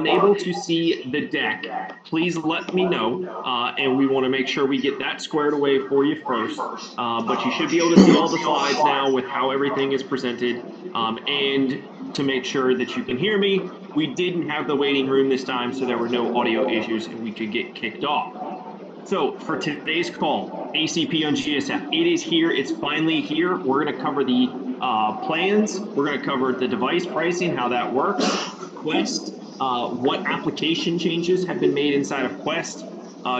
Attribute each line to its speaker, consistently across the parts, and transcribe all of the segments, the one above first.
Speaker 1: unable to see the deck, please let me know, and we want to make sure we get that squared away for you first. But you should be able to see all the slides now with how everything is presented, and to make sure that you can hear me. We didn't have the waiting room this time, so there were no audio issues and we could get kicked off. So for today's call, ACP on GSF, it is here. It's finally here. We're going to cover the plans. We're going to cover the device pricing, how that works, Quest, what application changes have been made inside of Quest,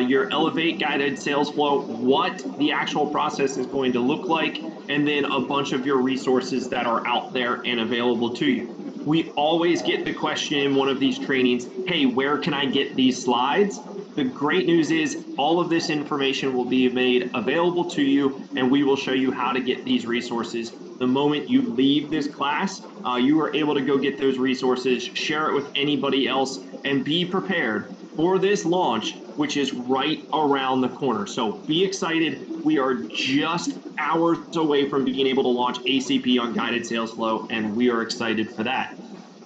Speaker 1: your Elevate guided sales flow, what the actual process is going to look like, and then a bunch of your resources that are out there and available to you. We always get the question in one of these trainings, hey, where can I get these slides? The great news is all of this information will be made available to you, and we will show you how to get these resources. The moment you leave this class, you are able to go get those resources, share it with anybody else, and be prepared for this launch, which is right around the corner. So be excited. We are just hours away from being able to launch ACP on guided sales flow, and we are excited for that.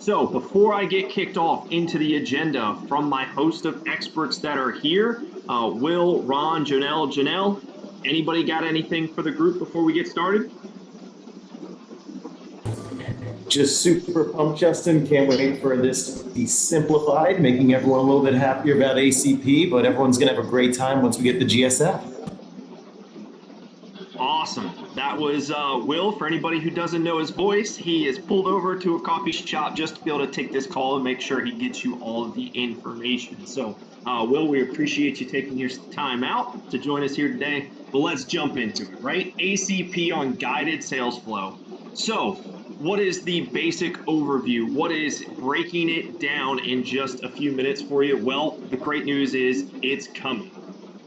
Speaker 1: So before I get kicked off into the agenda from my host of experts that are here, Will, Ron, Janelle, anybody got anything for the group before we get started?
Speaker 2: Just super pumped, Justin. Can't wait for this to be simplified, making everyone a little bit happier about ACP, but everyone's going to have a great time once we get the GSF.
Speaker 1: Awesome. That was Will. For anybody who doesn't know his voice, he is pulled over to a coffee shop just to be able to take this call and make sure he gets you all of the information. So, Will, we appreciate you taking your time out to join us here today. But let's jump into it, right? ACP on guided sales flow. So, what is the basic overview? What is breaking it down in just a few minutes for you? Well, the great news is it's coming.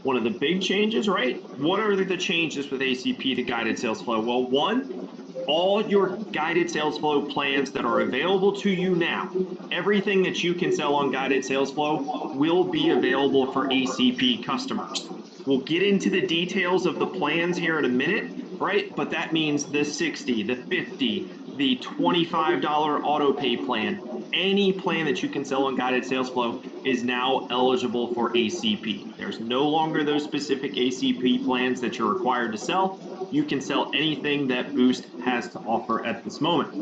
Speaker 1: One of the big changes, right? What are the changes with ACP to guided sales flow? Well, one, all your guided sales flow plans that are available to you now, everything that you can sell on guided sales flow will be available for ACP customers. We'll get into the details of the plans here in a minute, right? But that means the 60, the 50, the $25 auto pay plan, any plan that you can sell on guided sales flow is now eligible for ACP. There's no longer those specific ACP plans that you're required to sell. You can sell anything that Boost has to offer at this moment.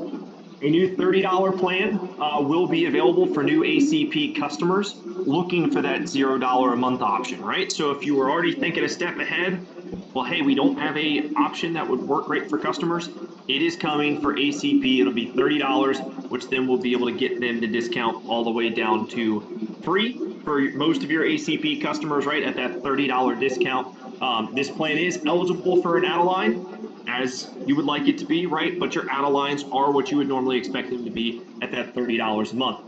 Speaker 1: A new $30 plan will be available for new ACP customers looking for that $0 a month option, right? So if you were already thinking a step ahead, well, hey, we don't have a option that would work great for customers. It is coming for ACP. It'll be $30, which then we'll be able to get them the discount all the way down to free for most of your ACP customers, right, at that $30 discount. This plan is eligible for an add-a-line, as you would like it to be, right? But your add-a-lines are what you would normally expect them to be at that $30 a month.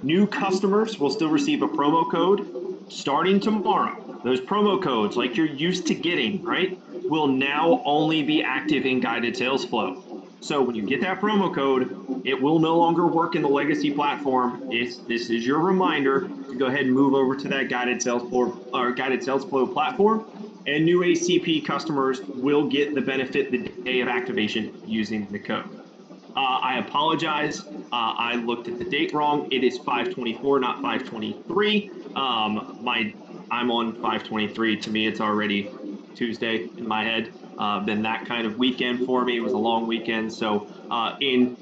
Speaker 1: New customers will still receive a promo code starting tomorrow. Those promo codes, like you're used to getting, right, will now only be active in guided sales flow. So when you get that promo code, it will no longer work in the legacy platform. This is your reminder to go ahead and move over to that guided sales flow platform. And new ACP customers will get the benefit the day of activation using the code. I apologize. I looked at the date wrong. It is 5/24, not 5/23. I'm on 5/23. To me, it's already Tuesday in my head. Been that kind of weekend for me. It was a long weekend. So in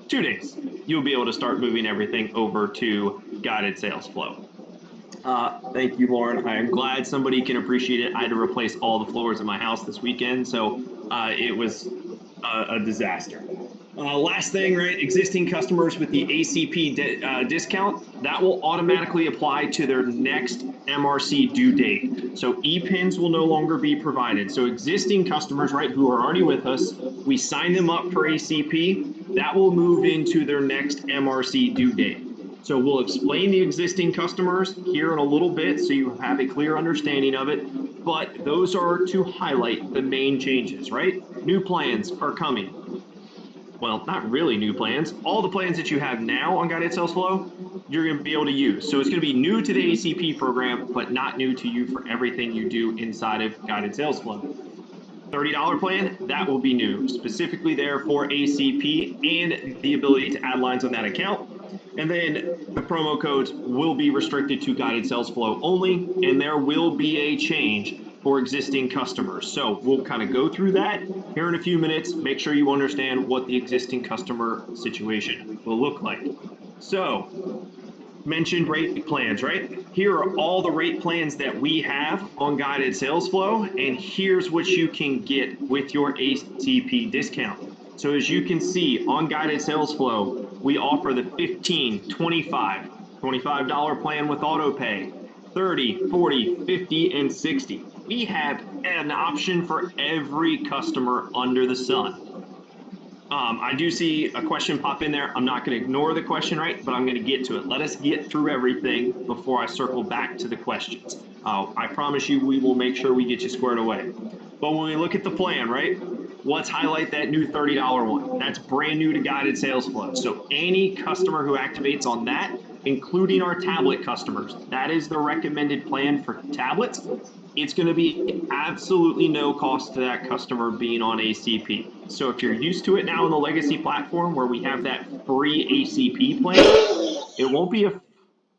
Speaker 1: 2 days, you'll be able to start moving everything over to guided sales flow. Thank you, Lauren. I am glad somebody can appreciate it. I had to replace all the floors in my house this weekend, so it was a disaster. Last thing, right, existing customers with the ACP discount, that will automatically apply to their next MRC due date. So e-pins will no longer be provided. So existing customers, right, who are already with us, we sign them up for ACP, that will move into their next MRC due date. So we'll explain the existing customers here in a little bit so you have a clear understanding of it, but those are to highlight the main changes, right? New plans are coming. Well, not really new plans. All the plans that you have now on guided sales flow, you're going to be able to use. So it's going to be new to the ACP program, but not new to you for everything you do inside of guided sales flow. $30 plan, that will be new, specifically there for ACP and the ability to add lines on that account. And then the promo codes will be restricted to guided sales flow only, and there will be a change for existing customers. So we'll kind of go through that here in a few minutes. Make sure you understand what the existing customer situation will look like. So, mentioned rate plans, right? Here are all the rate plans that we have on guided sales flow, and here's what you can get with your ACP discount. So as you can see on guided sales flow, we offer the $15, $25 plan with auto pay, 30, 40, 50, and 60. We have an option for every customer under the sun. I do see a question pop in there. I'm not going to ignore the question, right? But I'm going to get to it. Let us get through everything before I circle back to the questions. I promise you we will make sure we get you squared away. But when we look at the plan, right? Let's highlight that new $30 one. That's brand new to guided sales flow. So any customer who activates on that, including our tablet customers, that is the recommended plan for tablets. It's going to be absolutely no cost to that customer being on ACP. So if you're used to it now on the legacy platform where we have that free ACP plan, it won't be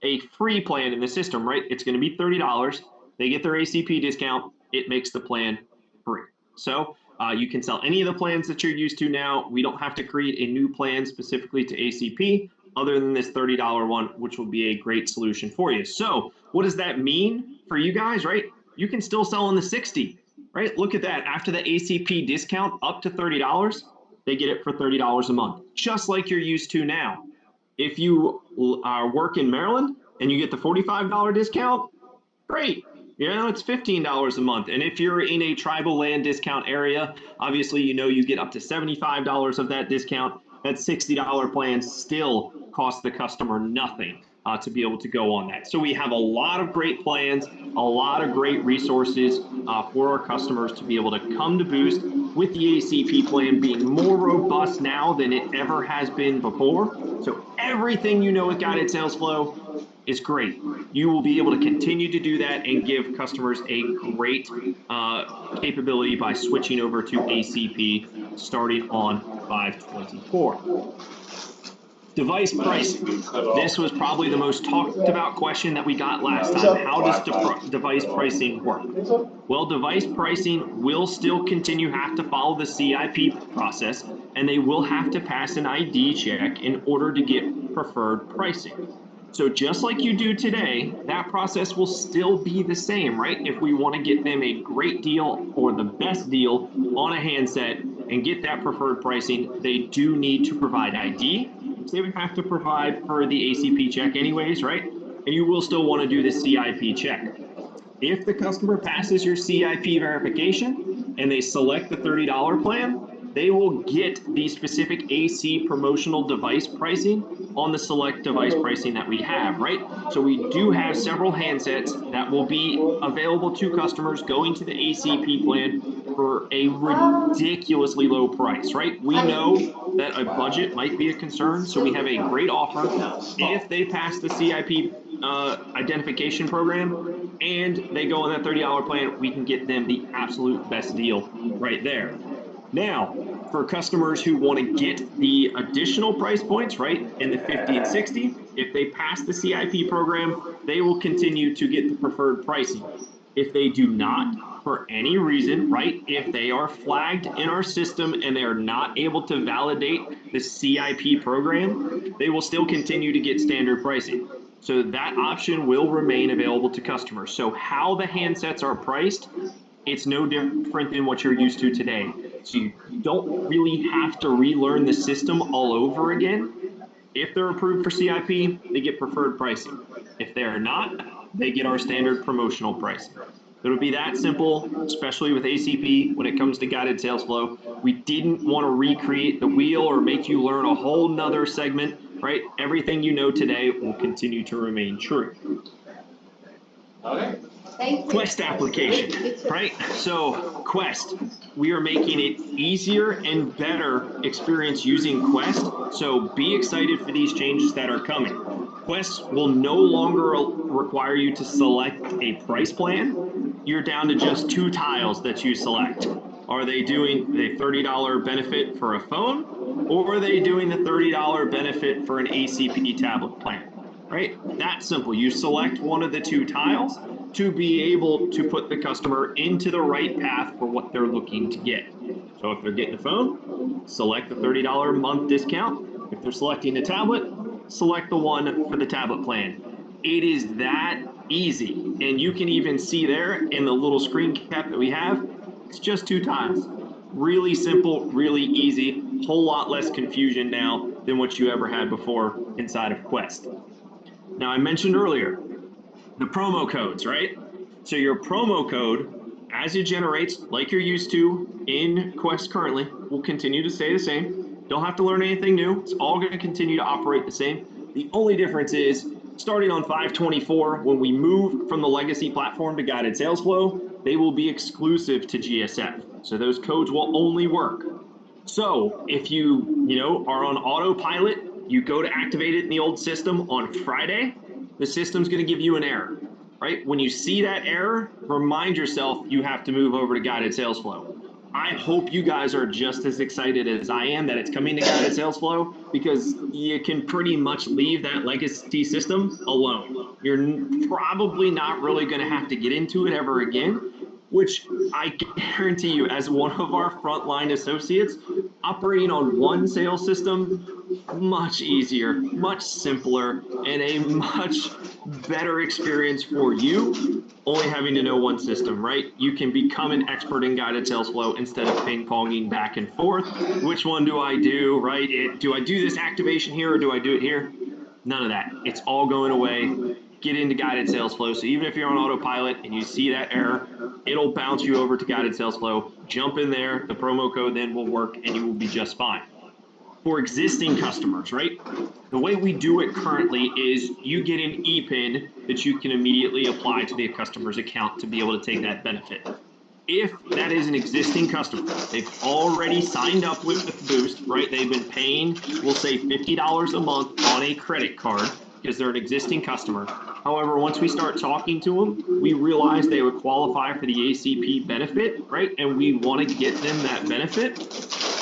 Speaker 1: a free plan in the system, right? It's going to be $30. They get their ACP discount. It makes the plan free. So you can sell any of the plans that you're used to now. We don't have to create a new plan specifically to ACP other than this $30 one, which will be a great solution for you. So what does that mean for you guys, right? You can still sell on the 60, right? Look at that. After the ACP discount up to $30, they get it for $30 a month, just like you're used to now. If you work in Maryland and you get the $45 discount, great. You know, it's $15 a month. And if you're in a tribal land discount area, obviously, you know, you get up to $75 of that discount. That $60 plan still costs the customer nothing to be able to go on that. So we have a lot of great plans, a lot of great resources for our customers to be able to come to Boost with the ACP plan being more robust now than it ever has been before. So everything you know with guided sales flow is great. You will be able to continue to do that and give customers a great capability by switching over to ACP starting on 5/24. Device pricing. This was probably the most talked about question that we got last time. How does device pricing work? Well, device pricing will still continue have to follow the CIP process, and they will have to pass an ID check in order to get preferred pricing. So just like you do today, that process will still be the same, right? If we want to get them a great deal or the best deal on a handset and get that preferred pricing, they do need to provide ID, which they would have to provide for the ACP check anyways, right? And you will still want to do the CIP check. If the customer passes your CIP verification and they select the $30 plan, they will get the specific AC promotional device pricing on the select device pricing that we have, right? So we do have several handsets that will be available to customers going to the ACP plan for a ridiculously low price, right? We know that a budget might be a concern, so we have a great offer. If they pass the CIP identification program and they go on that $30 plan, we can get them the absolute best deal right there. Now, for customers who want to get the additional price points, right, in the 50 and 60, if they pass the CIP program, they will continue to get the preferred pricing. If they do not, for any reason, right, if they are flagged in our system and they are not able to validate the CIP program, they will still continue to get standard pricing. So that option will remain available to customers. So how the handsets are priced, it's no different than what you're used to today. So you don't really have to relearn the system all over again. If they're approved for CIP, they get preferred pricing. If they're not, they get our standard promotional pricing. It'll be that simple, especially with ACP when it comes to guided sales flow. We didn't want to recreate the wheel or make you learn a whole nother segment, right? Everything you know today will continue to remain true.
Speaker 3: Okay.
Speaker 1: Quest application, right? So Quest, we are making it easier and better experience using Quest. So be excited for these changes that are coming. Quest will no longer require you to select a price plan. You're down to just 2 tiles that you select. Are they doing a $30 benefit for a phone? or are they doing the $30 benefit for an ACP tablet plan, right? That's simple. You select one of the two tiles to be able to put the customer into the right path for what they're looking to get. So if they're getting a phone, select the $30 a month discount. If they're selecting the tablet, select the one for the tablet plan. It is that easy. And you can even see there in the little screen cap that we have, it's just two tiles. Really simple, really easy, whole lot less confusion now than what you ever had before inside of Quest. Now I mentioned earlier, the promo codes, right? So your promo code, as it generates, like you're used to in Quest currently, will continue to stay the same. Don't have to learn anything new. It's all going to continue to operate the same. The only difference is, starting on 5/24, when we move from the legacy platform to guided sales flow, they will be exclusive to GSF. So those codes will only work. So if you are on autopilot, you go to activate it in the old system on Friday, the system's going to give you an error, right? When you see that error, remind yourself you have to move over to guided sales flow. I hope you guys are just as excited as I am that it's coming to guided sales flow, because you can pretty much leave that legacy system alone. You're probably not really going to have to get into it ever again, which I guarantee you, as one of our frontline associates, operating on one sales system, much easier, much simpler, and a much better experience for you, only having to know one system, right? You can become an expert in guided sales flow instead of ping-ponging back and forth. Which one do I do, right? Do I do this activation here or do I do it here? None of that. It's all going away. Get into guided sales flow. So even if you're on autopilot and you see that error, it'll bounce you over to guided sales flow. Jump in there. The promo code then will work and you will be just fine. For existing customers, right? The way we do it currently is you get an ePIN that you can immediately apply to the customer's account to be able to take that benefit. If that is an existing customer, they've already signed up with the Boost, right? They've been paying, we'll say $50 a month on a credit card because they're an existing customer. However, once we start talking to them, we realize they would qualify for the ACP benefit, right? And we want to get them that benefit.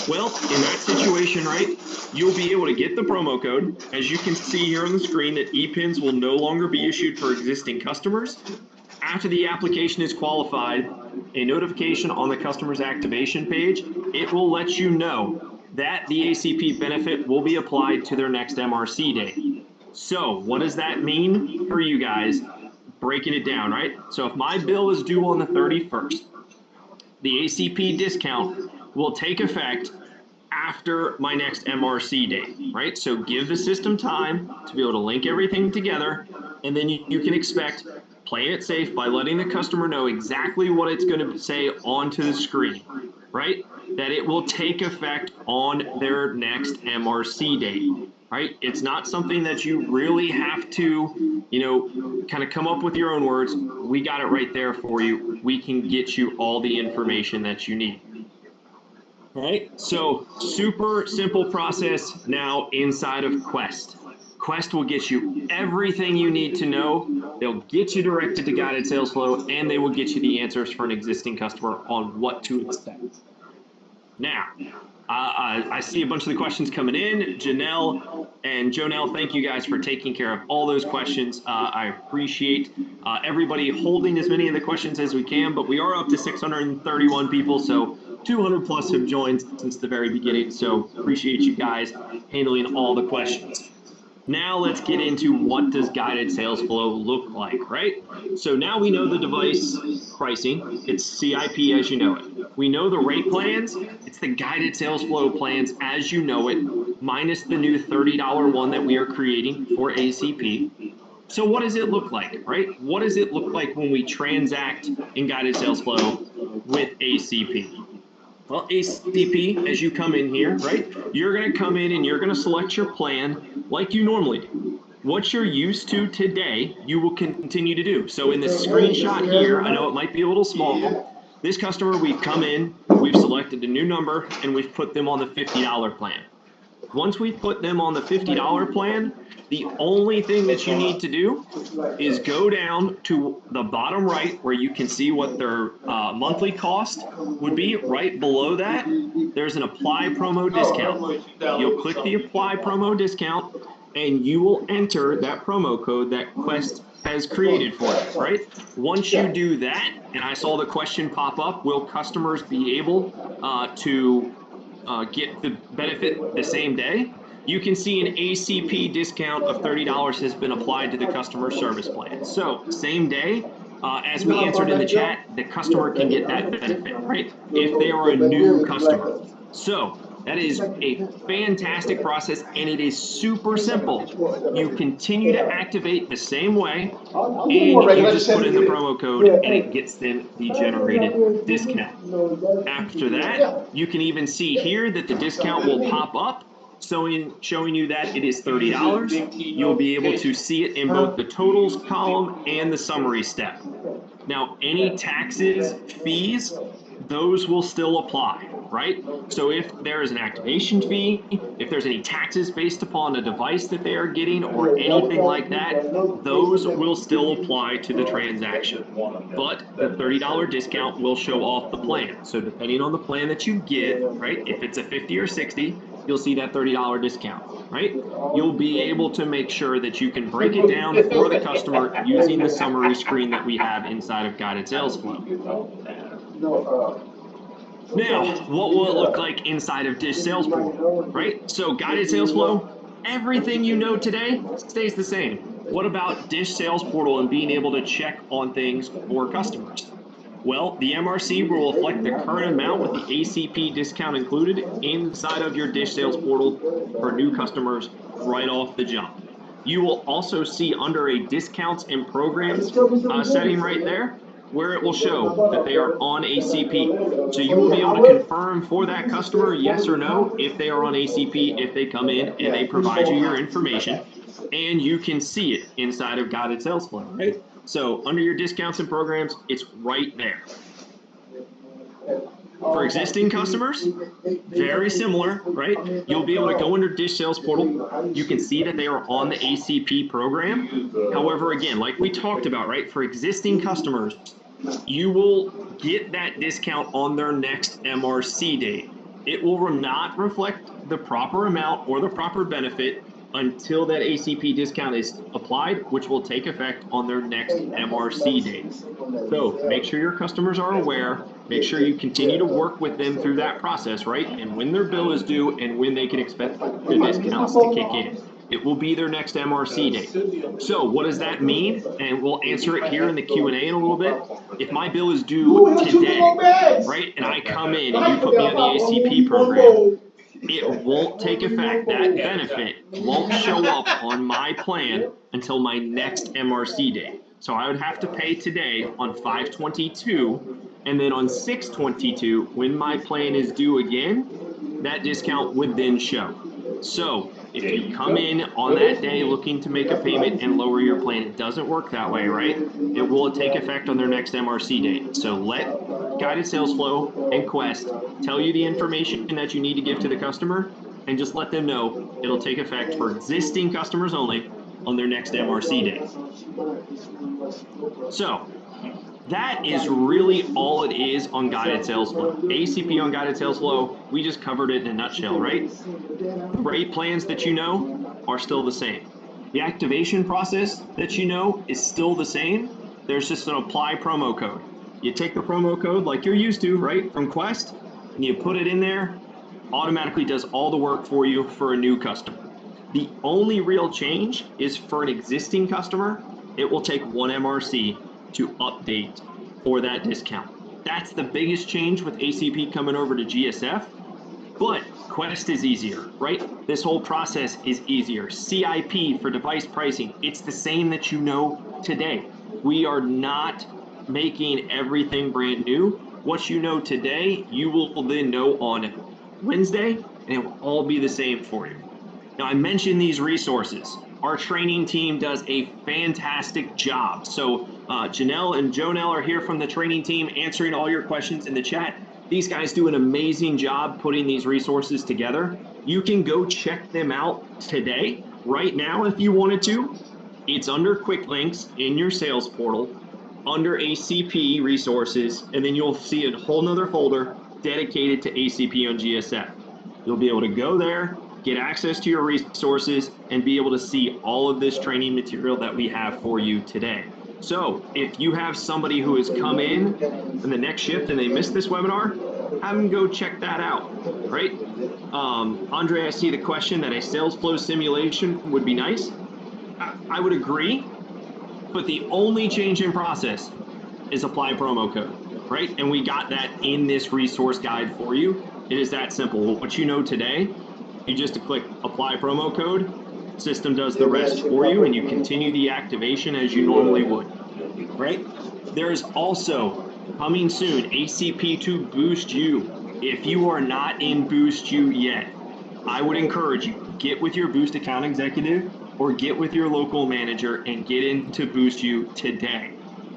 Speaker 1: Well, in that situation, right, you'll be able to get the promo code. As you can see here on the screen, that ePINs will no longer be issued for existing customers. After the application is qualified, a notification on the customer's activation page, it will let you know that the ACP benefit will be applied to their next MRC date. So what does that mean for you guys? Breaking it down, right? So if my bill is due on the 31st, the ACP discount will take effect after my next MRC date, right? So give the system time to be able to link everything together, and then you can expect playing it safe by letting the customer know exactly what it's going to say onto the screen, right? That it will take effect on their next MRC date, right? It's not something that you really have to, kind of come up with your own words. We got it right there for you. We can get you all the information that you need. All right, so super simple process now inside of Quest. Quest will get you everything you need to know. They'll get you directed to guided sales flow, and they will get you the answers for an existing customer on what to expect. Now, I see a bunch of the questions coming in. Janelle and Jonelle, thank you guys for taking care of all those questions. I appreciate everybody holding as many of the questions as we can, but we are up to 631 people, so 200 plus have joined since the very beginning, so appreciate you guys handling all the questions. Now let's get into what does guided sales flow look like, right? So now we know the device pricing. It's CIP as you know it. We know the rate plans. It's the guided sales flow plans as you know it, minus the new $30 one that we are creating for ACP. So what does it look like, right? What does it look like when we transact in guided sales flow with ACP? Well, ACP, as you come in here, right, you're going to come in and you're going to select your plan like you normally do. What you're used to today, you will continue to do. So in this screenshot here, I know it might be a little small. This customer, we've come in, we've selected a new number, and we've put them on the $50 plan. Once we put them on the $50 plan, the only thing that you need to do is go down to the bottom right where you can see what their monthly cost would be. Right below that, there's an apply promo discount. You'll click the apply promo discount and you will enter that promo code that Quest has created for you, right? Once you do that, and I saw the question pop up, will customers be able to get the benefit the same day? You can see an ACP discount of $30 has been applied to the customer service plan. So same day, as we answered in the chat, the customer can get that benefit, right? If they are a new customer. So that is a fantastic process, and it is super simple. You continue to activate the same way, and you just put in the promo code, and it gets them the generated discount. After that, you can even see here that the discount will pop up, showing you that it is $30. You'll be able to see it in both the totals column and the summary step. Now, any taxes, fees, those will still apply, right? So if there is an activation fee, if there's any taxes based upon a device that they are getting or anything like that, those will still apply to the transaction. But the $30 discount will show off the plan. So depending on the plan that you get, right? If it's a 50 or 60, you'll see that $30 discount, right? You'll be able to make sure that you can break it down for the customer using the summary screen that we have inside of Guided Sales Flow. Now, what will it look like inside of Dish Sales Portal, right? So Guided Sales Flow, everything you know today stays the same. What about Dish Sales Portal and being able to check on things for customers? Well, the MRC will reflect the current amount with the ACP discount included inside of your Dish Sales Portal for new customers right off the jump. You will also see under a discounts and programs setting right there, where it will show that they are on ACP. So you will be able to confirm for that customer, yes or no, if they are on ACP, if they come in and they provide you your information, and you can see it inside of Guided Sales Flow, right? So under your discounts and programs, it's right there. For existing customers, very similar, right? You'll be able to go under Dish Sales Portal. You can see that they are on the ACP program. However, again, like we talked about, right? For existing customers, you will get that discount on their next MRC date. It will not reflect the proper amount or the proper benefit until that ACP discount is applied, which will take effect on their next MRC date. So make sure your customers are aware, make sure you continue to work with them through that process, right? And when their bill is due and when they can expect the discounts to kick in. It will be their next MRC date. So what does that mean? And we'll answer it here in the Q&A in a little bit. If my bill is due today, right, and I come in and you put me on the ACP program, it won't take effect. That benefit won't show up on my plan until my next MRC date. So I would have to pay today on 5/22, and then on 6/22, when my plan is due again, that discount would then show. So if you come in on that day looking to make a payment and lower your plan, it doesn't work that way, right? It will take effect on their next MRC date. So let Guided Sales Flow and Quest tell you the information that you need to give to the customer, and just let them know it'll take effect for existing customers only on their next MRC date. So that is really all it is on Guided Sales Flow. ACP on Guided Sales Flow, we just covered it in a nutshell, right? The rate plans that you know are still the same. The activation process that you know is still the same. There's just an apply promo code. You take the promo code like you're used to, right, from Quest, and you put it in there, automatically does all the work for you for a new customer. The only real change is for an existing customer, it will take one MRC to update for that discount. That's the biggest change with ACP coming over to GSF, but Quest is easier, right? This whole process is easier. CIP for device pricing, it's the same that you know today. We are not making everything brand new. What you know today, you will then know on Wednesday, and it will all be the same for you. Now, I mentioned these resources. Our training team does a fantastic job. So Janelle and Jonelle are here from the training team answering all your questions in the chat. These guys do an amazing job putting these resources together. You can go check them out today, right now, if you wanted to. It's under quick links in your sales portal, under ACP resources, and then you'll see a whole nother folder dedicated to ACP on GSF. You'll be able to go there, get access to your resources, and be able to see all of this training material that we have for you today. So if you have somebody who has come in the next shift and they missed this webinar, have them go check that out, right? Andre, I see the question that a sales flow simulation would be nice. I would agree, but the only change in process is apply promo code, right? And we got that in this resource guide for you. It is that simple. What you know today, you just click apply promo code, system does the rest for you, and you continue the activation as you normally would, right? There is also coming soon ACP to Boost You. If you are not in Boost You yet, I would encourage you, get with your Boost account executive or get with your local manager and get into Boost You today.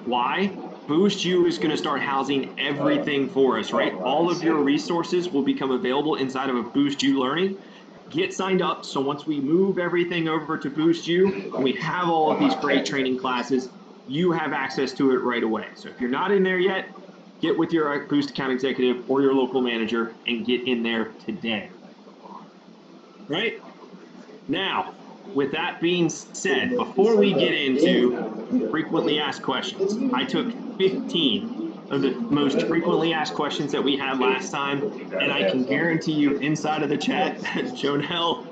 Speaker 1: Why? Boost You is going to start housing everything for us, right? All of your resources will become available inside of a Boost You Learning. Get signed up, so once we move everything over to Boost You, and we have all of these great training classes, you have access to it right away. So if you're not in there yet, get with your Boost account executive or your local manager and get in there today. Right? Now, with that being said, before we get into frequently asked questions, I took 15 of the most frequently asked questions that we had last time, and I can guarantee you inside of the chat that Jonelle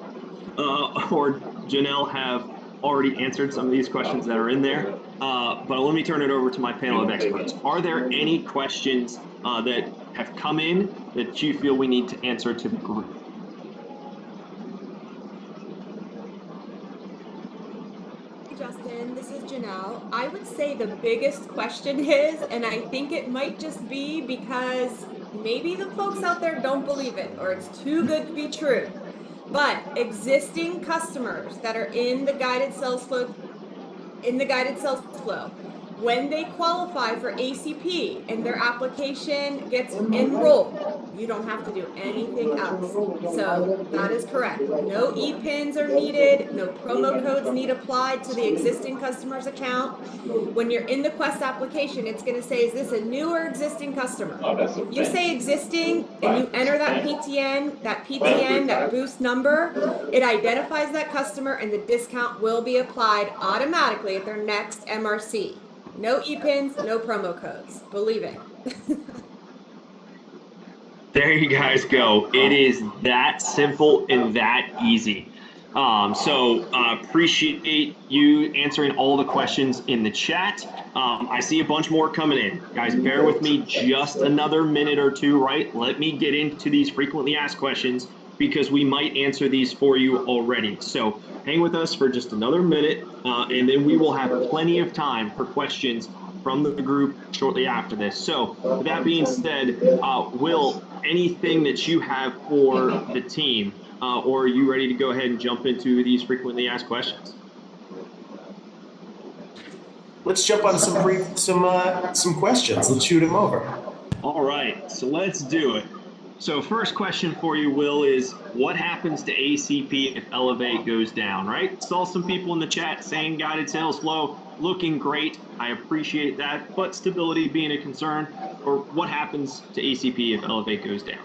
Speaker 1: or Janelle have already answered some of these questions that are in there. But let me turn it over to my panel of experts. Are there any questions that have come in that you feel we need to answer to the group?
Speaker 3: Justin, this is Janelle. I would say the biggest question is, and I think it might just be because maybe the folks out there don't believe it or it's too good to be true, but existing customers that are in the guided sales flow, when they qualify for ACP and their application gets enrolled, you don't have to do anything else. So that is correct. No e-pins are needed. No promo codes need applied to the existing customer's account. When you're in the Quest application, it's going to say, is this a new or existing customer? If you say existing and you enter that PTN, that boost number, it identifies that customer and the discount will be applied automatically at their next MRC. No e-pins, no promo codes. Believe it.
Speaker 1: There you guys go. It is that simple and that easy. So appreciate you answering all the questions in the chat. I see a bunch more coming in. Guys, bear with me just another minute or two, right? Let me get into these frequently asked questions because we might answer these for you already. So hang with us for just another minute, and then we will have plenty of time for questions from the group shortly after this. So with that being said, Will, anything that you have for the team, or are you ready to go ahead and jump into these frequently asked questions?
Speaker 2: Let's jump on some questions. Let's shoot them over.
Speaker 1: All right, so let's do it. So first question for you, Will, is what happens to ACP if Elevate goes down, right? Saw some people in the chat saying guided sales flow looking great. I appreciate that, but stability being a concern. Or what happens to ACP if Elevate goes down?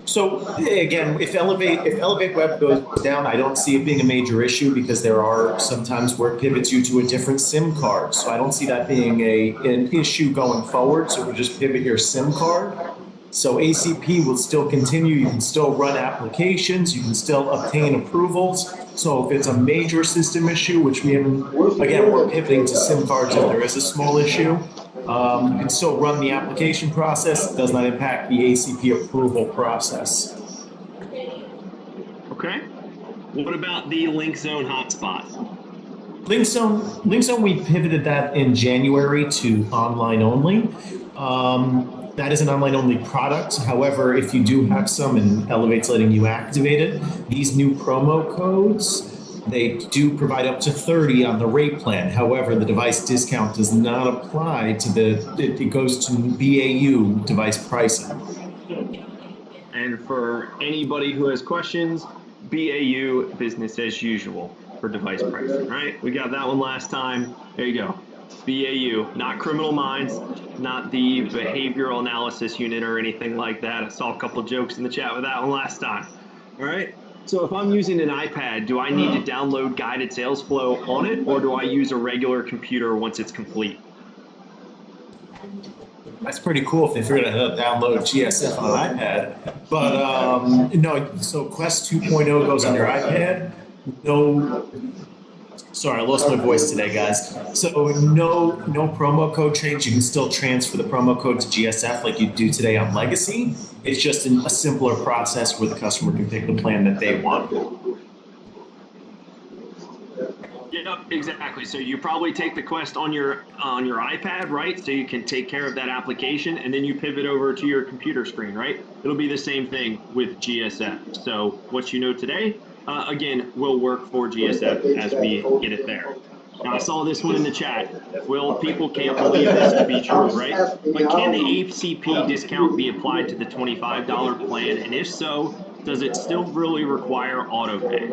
Speaker 2: So again, if Elevate Web goes down, I don't see it being a major issue because there are sometimes where it pivots you to a different SIM card. So I don't see that being an issue going forward. So we'll just pivot your SIM card. So ACP will still continue. You can still run applications. You can still obtain approvals. So if it's a major system issue, which we haven't, again, we're pivoting to SIM cards if there is a small issue. You can still run the application process. It does not impact the ACP approval process.
Speaker 1: Okay. What about the Link Zone hotspot?
Speaker 2: Link Zone, we pivoted that in January to online only. That is an online only product. However, if you do have some and Elevate's letting you activate it, these new promo codes They do provide up to 30 on the rate plan. However, the device discount does not apply to it goes to BAU device pricing.
Speaker 1: And for anybody who has questions, BAU, business as usual for device pricing, right? We got that one last time. There you go. BAU, not Criminal Minds, not the behavioral analysis unit or anything like that. I saw a couple jokes in the chat with that one last time. All right. So if I'm using an iPad, do I need to download guided sales flow on it, or do I use a regular computer once it's complete?
Speaker 2: That's pretty cool if they figured out how to download GSF on an iPad. But no, so Quest 2.0 goes on your iPad. No, sorry, I lost my voice today, guys. So no promo code change. You can still transfer the promo code to GSF like you do today on Legacy. It's just a simpler process where the customer can pick the plan that they want.
Speaker 1: Yep, exactly. So you probably take the Quest on your iPad, right? So you can take care of that application, and then you pivot over to your computer screen, right? It'll be the same thing with GSF. So what you know today, again, will work for GSF as we get it there. Now, I saw this one in the chat. Well, people can't believe this to be true, right? But can the ACP discount be applied to the $25 plan? And if so, does it still really require auto pay?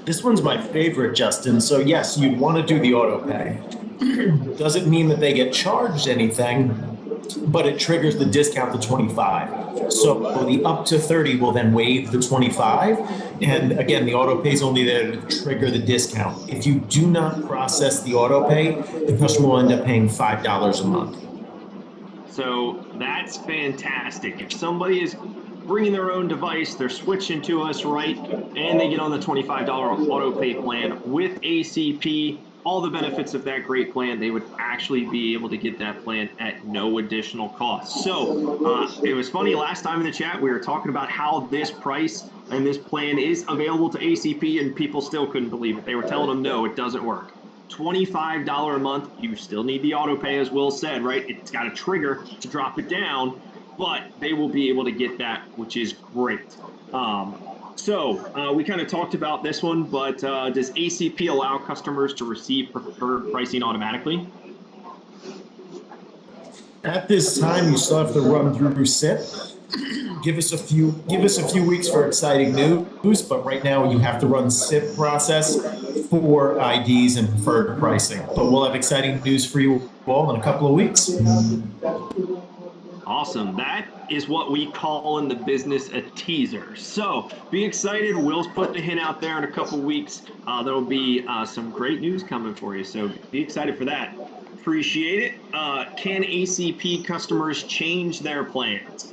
Speaker 2: This one's my favorite, Justin. So yes, you'd want to do the auto pay. Doesn't mean that they get charged anything, but it triggers the discount to 25. So the up to 30 will then waive the 25. And again, the auto pay is only there to trigger the discount. If you do not process the auto pay, the customer will end up paying $5 a month.
Speaker 1: So that's fantastic. If somebody is bringing their own device, they're switching to us, right? And they get on the $25 auto pay plan with ACP, all the benefits of that great plan, they would actually be able to get that plan at no additional cost. So it was funny, last time in the chat, we were talking about how this price and this plan is available to ACP, and people still couldn't believe it. They were telling them, no, it doesn't work. $25 a month, you still need the auto pay, as Will said, right? It's got a trigger to drop it down, but they will be able to get that, which is great. So we kind of talked about this one, but does ACP allow customers to receive preferred pricing automatically?
Speaker 2: At this time, you still have to run through SIP. Give us a few weeks for exciting news, but right now you have to run SIP process for IDs and preferred pricing. But we'll have exciting news for you all in a couple of weeks.
Speaker 1: Awesome. That is what we call in the business a teaser. So be excited. Will's putting a hint out there in a couple weeks. There'll be some great news coming for you. So be excited for that. Appreciate it. Can ACP customers change their plans?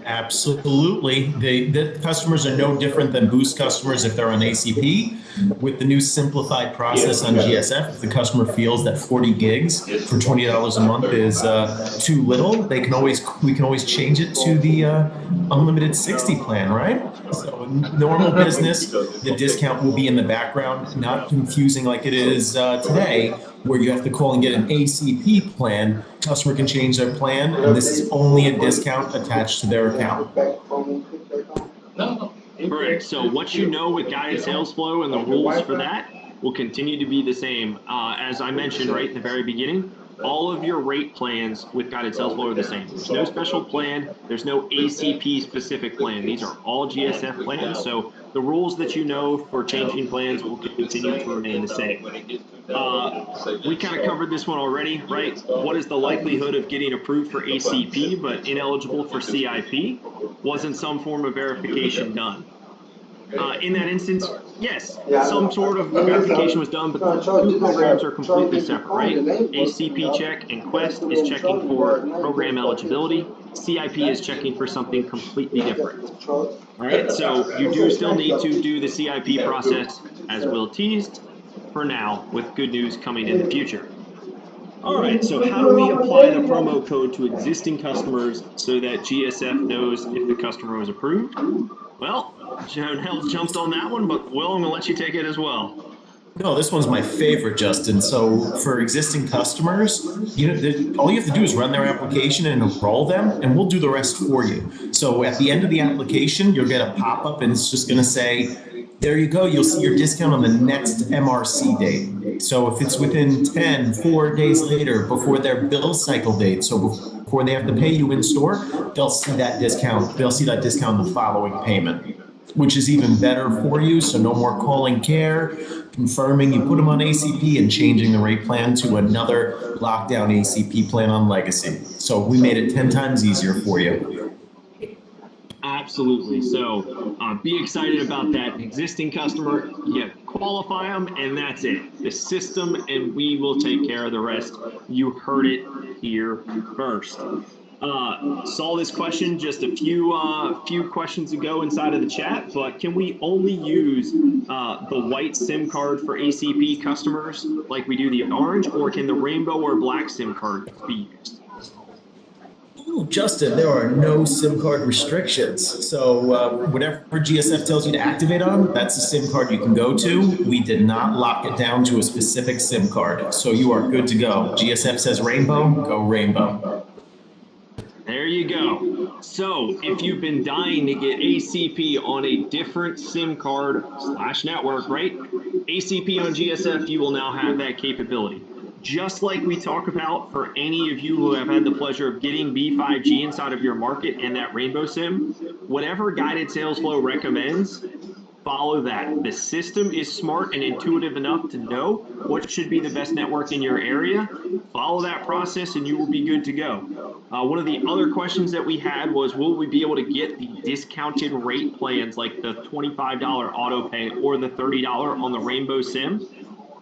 Speaker 2: Absolutely. The customers are no different than Boost customers if they're on ACP. With the new simplified process on GSF, if the customer feels that 40 gigs for $20 a month is too little, we can always change it to the unlimited 60 plan, right? So normal business, the discount will be in the background, not confusing like it is today, where you have to call and get an ACP plan. Customer can change their plan, and this is only a discount attached to their account.
Speaker 1: Correct. So what you know with guided sales flow and the rules for that will continue to be the same. As I mentioned right in the very beginning, all of your rate plans with guided sales flow are the same. There's no special plan. There's no ACP specific plan. These are all GSF plans. So the rules that you know for changing plans will continue to remain the same. We kind of covered this one already, right? What is the likelihood of getting approved for ACP but ineligible for CIP? Wasn't some form of verification done? In that instance, yes, some sort of verification was done, but the two programs are completely separate, right? ACP check and Quest is checking for program eligibility. CIP is checking for something completely different. All right, so you do still need to do the CIP process, as Will teased, for now, with good news coming in the future. All right, so how do we apply the promo code to existing customers so that GSF knows if the customer was approved? Well, Jonelle jumped on that one, but Will, I'm going to let you take it as well.
Speaker 2: No, this one's my favorite, Justin. So for existing customers, all you have to do is run their application and enroll them, and we'll do the rest for you. So at the end of the application, you'll get a pop-up, and it's just going to say, There you go. You'll see your discount on the next MRC date. So if it's within 10, 4 days later, before their bill cycle date, so before they have to pay you in store, they'll see that discount. They'll see that discount the following payment, which is even better for you. So no more calling care, confirming you put them on ACP and changing the rate plan to another lockdown ACP plan on Legacy. So we made it 10 times easier for you.
Speaker 1: Absolutely. So be excited about that existing customer. You qualify them, and that's it. The system, and we will take care of the rest. You heard it here first. Saw this question just a few questions ago inside of the chat, but can we only use the white SIM card for ACP customers like we do the orange, or can the rainbow or black SIM card be used?
Speaker 2: Ooh, Justin, there are no SIM card restrictions. So whatever GSF tells you to activate on, that's the SIM card you can go to. We did not lock it down to a specific SIM card. So you are good to go. GSF says rainbow, go rainbow.
Speaker 1: There you go. So if you've been dying to get ACP on a different SIM card / network, right? ACP on GSF, you will now have that capability. Just like we talk about for any of you who have had the pleasure of getting B5G inside of your market and that rainbow SIM, whatever guided sales flow recommends, follow that. The system is smart and intuitive enough to know what should be the best network in your area. Follow that process and you will be good to go. One of the other questions that we had was, will we be able to get the discounted rate plans like the $25 auto pay or the $30 on the rainbow SIM?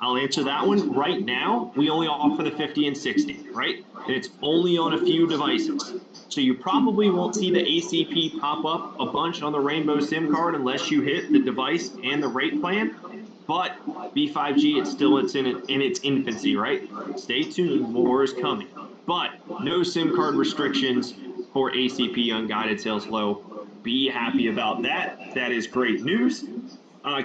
Speaker 1: I'll answer that one. Right now, we only offer the 50 and 60, right? And it's only on a few devices. So you probably won't see the ACP pop up a bunch on the rainbow SIM card unless you hit the device and the rate plan. But B5G, it's still in its infancy, right? Stay tuned, more is coming. But no SIM card restrictions for ACP on guided sales flow. Be happy about that. That is great news.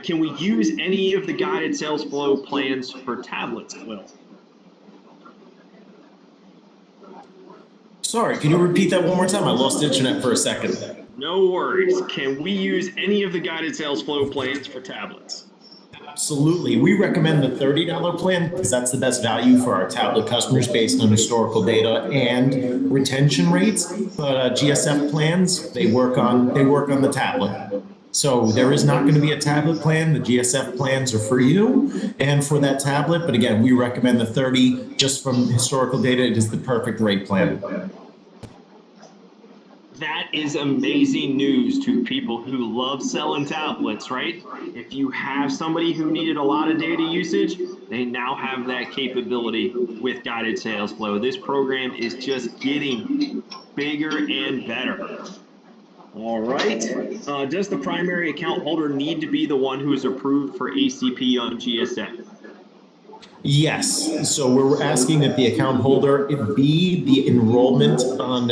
Speaker 1: Can we use any of the guided sales flow plans for tablets, Will?
Speaker 2: Sorry, can you repeat that one more time? I lost internet for a second.
Speaker 1: No worries. Can we use any of the guided sales flow plans for tablets?
Speaker 2: Absolutely. We recommend the $30 plan because that's the best value for our tablet customers based on historical data and retention rates. But GSF plans, they work on the tablet. So there is not going to be a tablet plan. The GSF plans are for you and for that tablet. But again, we recommend the 30 just from historical data. It is the perfect rate plan.
Speaker 1: That is amazing news to people who love selling tablets, right? If you have somebody who needed a lot of data usage, they now have that capability with guided sales flow. This program is just getting bigger and better. All right. Does the primary account holder need to be the one who is approved for ACP on GSF?
Speaker 2: Yes. So we're asking that the account holder be the enrollment on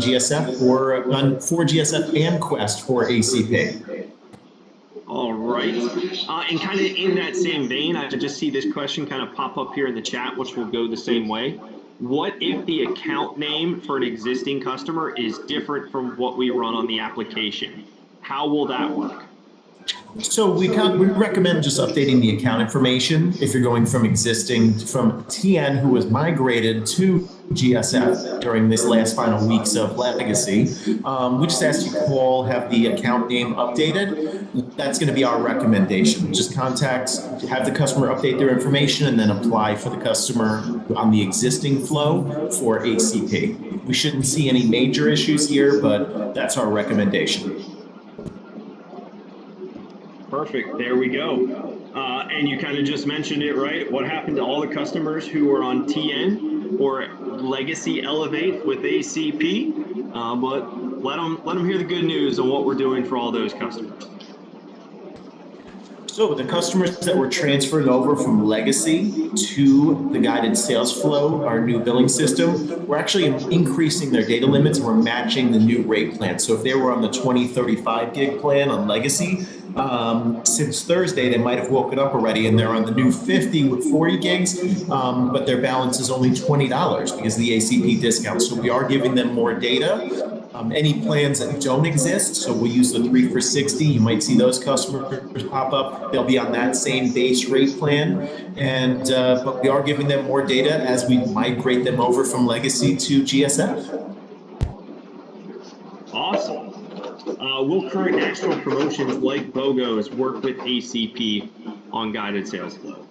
Speaker 2: GSF or for GSF and Quest for ACP.
Speaker 1: All right. And kind of in that same vein, I just see this question kind of pop up here in the chat, which will go the same way. What if the account name for an existing customer is different from what we run on the application? How will that work?
Speaker 2: So we recommend just updating the account information if you're going from TN who was migrated to GSF during this last final weeks of Legacy. We just ask you to call, have the account name updated. That's going to be our recommendation. Just have the customer update their information and then apply for the customer on the existing flow for ACP. We shouldn't see any major issues here, but that's our recommendation.
Speaker 1: Perfect. There we go. And you kind of just mentioned it, right? What happened to all the customers who are on TN or Legacy Elevate with ACP? But let them hear the good news on what we're doing for all those customers.
Speaker 2: So the customers that were transferring over from Legacy to the guided sales flow, our new billing system, we're actually increasing their data limits and we're matching the new rate plan. So if they were on the 2035 gig plan on Legacy, since Thursday, they might have woken up already and they're on the new 50 with 40 gigs, but their balance is only $20 because of the ACP discount. So we are giving them more data Any plans that don't exist, so we'll use the 3 for 60. You might see those customers pop up. They'll be on that same base rate plan, and but we are giving them more data as we migrate them over from legacy to GSF.
Speaker 1: Awesome. Will current national promotions like BOGOs work with ACP on guided sales flow?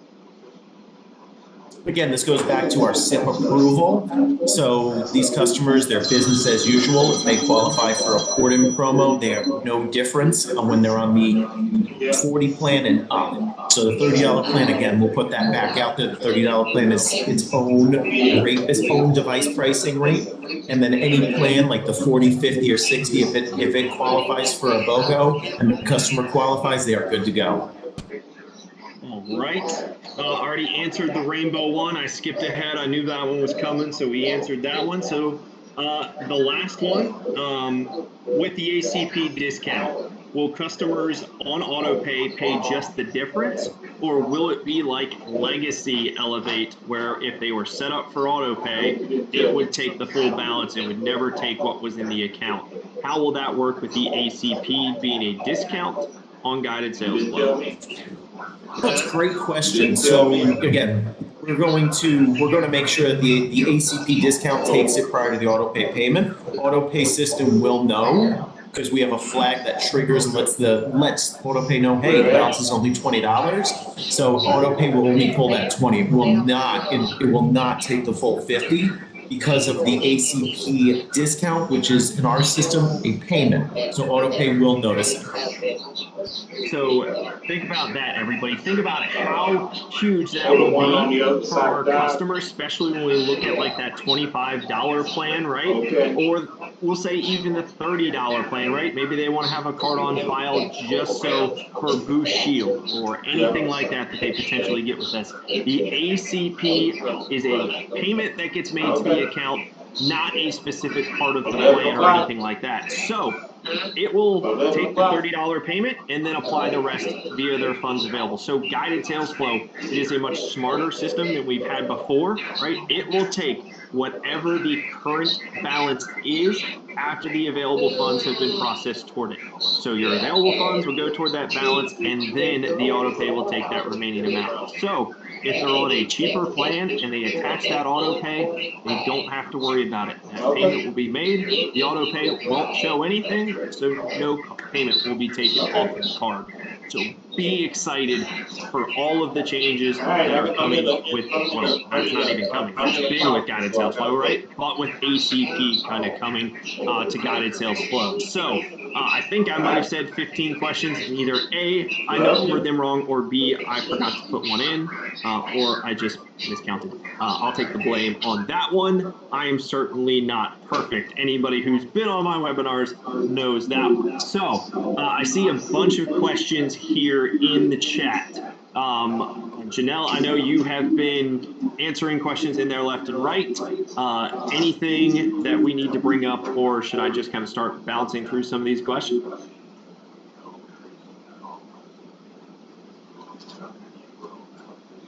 Speaker 2: Again, this goes back to our SIP approval. So these customers, they're business as usual. If they qualify for a port-in promo, they have no difference when they're on the 40 plan and up. So the $30 plan, again, we'll put that back out there. The $30 plan is its own rate, its own device pricing rate. And then any plan like the 40, 50, or 60, if it qualifies for a BOGO and the customer qualifies, they are good to go.
Speaker 1: All right. Already answered the rainbow one. I skipped ahead. I knew that one was coming, so we answered that one. So the last one, with the ACP discount, will customers on AutoPay pay just the difference, or will it be like Legacy Elevate, where if they were set up for AutoPay, it would take the full balance and would never take what was in the account? How will that work with the ACP being a discount on guided sales flow?
Speaker 2: That's a great question. So again, we're going to make sure that the ACP discount takes it prior to the AutoPay payment. AutoPay system will know because we have a flag that triggers and lets AutoPay know, hey, the balance is only $20. So AutoPay will only pull that 20. It will not take the full 50 because of the ACP discount, which is in our system a payment. So AutoPay will notice it.
Speaker 1: So think about that, everybody. Think about how huge that will be for our customers, especially when we look at like that $25 plan, right? Or we'll say even the $30 plan, right? Maybe they want to have a card on file just so for Boost Shield or anything like that that they potentially get with us. The ACP is a payment that gets made to the account, not a specific part of the plan or anything like that. So it will take the $30 payment and then apply the rest via their funds available. So guided sales flow, it is a much smarter system than we've had before, right? It will take whatever the current balance is after the available funds have been processed toward it. So your available funds will go toward that balance, and then the AutoPay will take that remaining amount. So if they're on a cheaper plan and they attach that AutoPay, they don't have to worry about it. That payment will be made. The AutoPay won't show anything, so no payment will be taken off the card. So be excited for all of the changes that are coming with, well, that's not even coming. It's been with guided sales flow, right? But with ACP kind of coming to guided sales flow. So I think I might have said 15 questions, and either A, I numbered them wrong, or B, I forgot to put one in, or I just miscounted. I'll take the blame on that one. I am certainly not perfect. Anybody who's been on my webinars knows that one. So I see a bunch of questions here in the chat. Janelle, I know you have been answering questions in there left and right. Anything that we need to bring up, or should I just kind of start bouncing through some of these questions?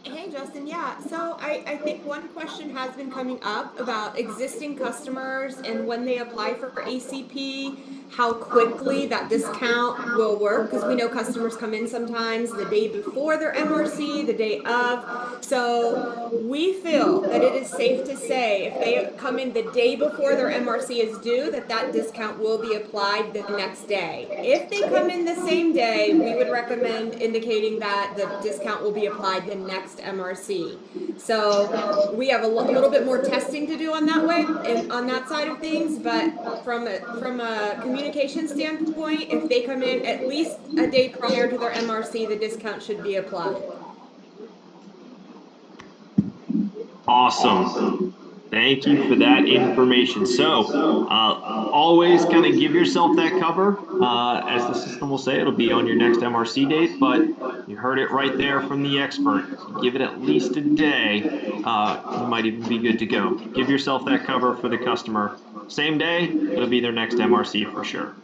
Speaker 3: Hey, Justin, yeah. So I think one question has been coming up about existing customers and when they apply for ACP, how quickly that discount will work, because we know customers come in sometimes the day before their MRC, the day of. So we feel that it is safe to say if they come in the day before their MRC is due, that discount will be applied the next day. If they come in the same day, we would recommend indicating that the discount will be applied the next MRC. So we have a little bit more testing to do on that way and on that side of things, but from a communication standpoint, if they come in at least a day prior to their MRC, the discount should be applied.
Speaker 1: Awesome. Thank you for that information. So always kind of give yourself that cover. As the system will say, it'll be on your next MRC date, but you heard it right there from the expert. Give it at least a day. You might even be good to go. Give yourself that cover for the customer. Same day, it'll be their next MRC for sure.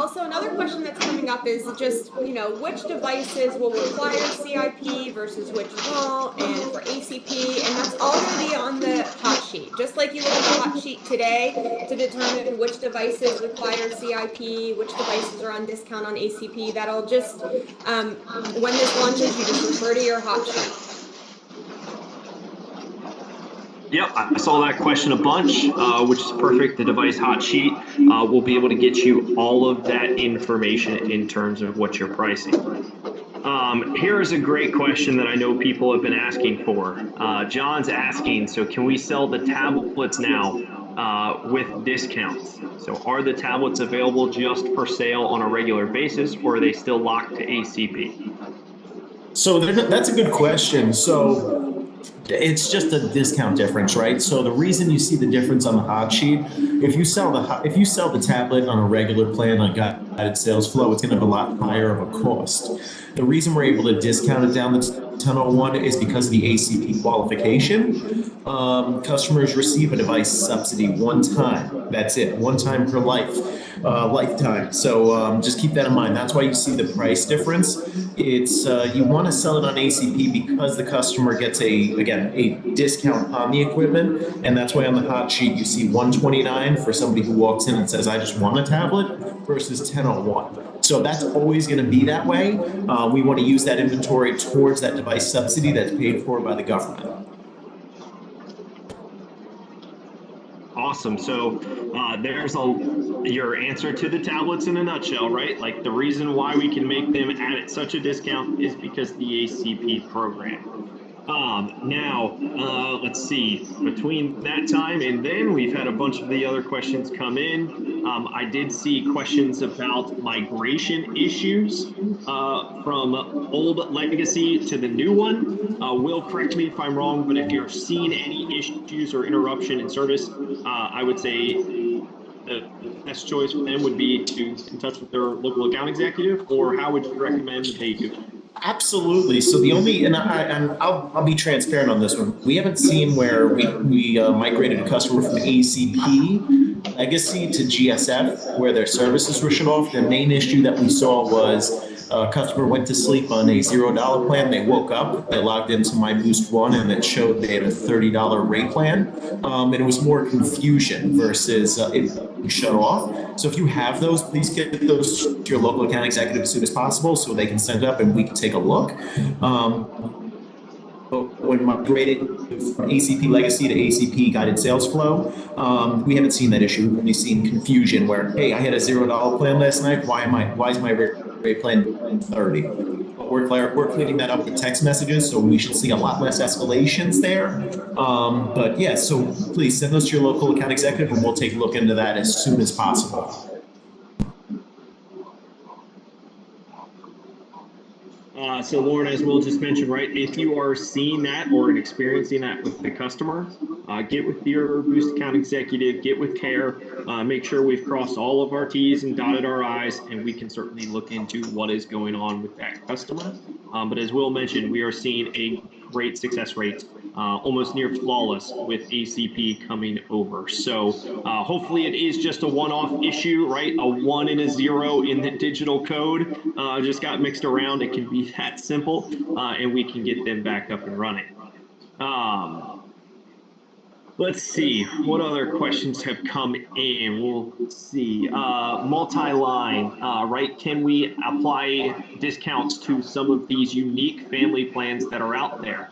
Speaker 3: also another question that's coming up is just, which devices will require CIP versus which won't, and for ACP, and that's all going to be on the hot sheet. Just like you look at the hot sheet today to determine which devices require CIP, which devices are on discount on ACP, that'll just, when this launches, you just refer to your hot sheet.
Speaker 1: Yep, I saw that question a bunch, which is perfect. The device hot sheet will be able to get you all of that information in terms of what you're pricing. Here is a great question that I know people have been asking for. John's asking, so can we sell the tablets now with discounts? So are the tablets available just for sale on a regular basis, or are they still locked to ACP?
Speaker 2: So that's a good question. So it's just a discount difference, right? So the reason you see the difference on the hot sheet, if you sell the tablet on a regular plan on guided sales flow, it's going to have a lot higher of a cost. The reason we're able to discount it down to 1001 is because of the ACP qualification. Customers receive a device subsidy one time. That's it, one time per lifetime. So just keep that in mind. That's why you see the price difference. It's you want to sell it on ACP because the customer gets a discount on the equipment, and that's why on the hot sheet you see 129 for somebody who walks in and says, I just want a tablet, versus 1001. So that's always going to be that way. We want to use that inventory towards that device subsidy that's paid for by the government.
Speaker 1: Awesome. So there's your answer to the tablets in a nutshell, right? Like the reason why we can make them at such a discount is because the ACP program. Now, let's see, between that time and then we've had a bunch of the other questions come in. I did see questions about migration issues from old legacy to the new one. Will, correct me if I'm wrong, but if you're seeing any issues or interruption in service, I would say the best choice for them would be to get in touch with their local account executive, or how would you recommend they do it?
Speaker 2: Absolutely. So the only, and I'll be transparent on this one. We haven't seen where we migrated a customer from ACP legacy to GSF, where their services were shut off. The main issue that we saw was a customer went to sleep on a $0 plan. They woke up, they logged into My Boost One, and it showed they had a $30 rate plan. And it was more confusion versus it shut off. So if you have those, please get those to your local account executive as soon as possible so they can send it up and we can take a look. When migrated from ACP legacy to ACP guided sales flow, we haven't seen that issue. We've only seen confusion where, hey, I had a $0 plan last night. Why is my rate plan 30? We're cleaning that up with text messages, so we should see a lot less escalations there. But yeah, so please send those to your local account executive and we'll take a look into that as soon as possible.
Speaker 1: So Lauren, as Will just mentioned, right, if you are seeing that or experiencing that with the customer, get with your Boost account executive, get with care, make sure we've crossed all of our T's and dotted our I's, and we can certainly look into what is going on with that customer. But as Will mentioned, we are seeing a great success rate, almost near flawless with ACP coming over. So hopefully it is just a one-off issue, right? A 1 and a 0 in the digital code just got mixed around. It can be that simple, and we can get them back up and running. Let's see, what other questions have come in? We'll see. Multi-line, right? Can we apply discounts to some of these unique family plans that are out there?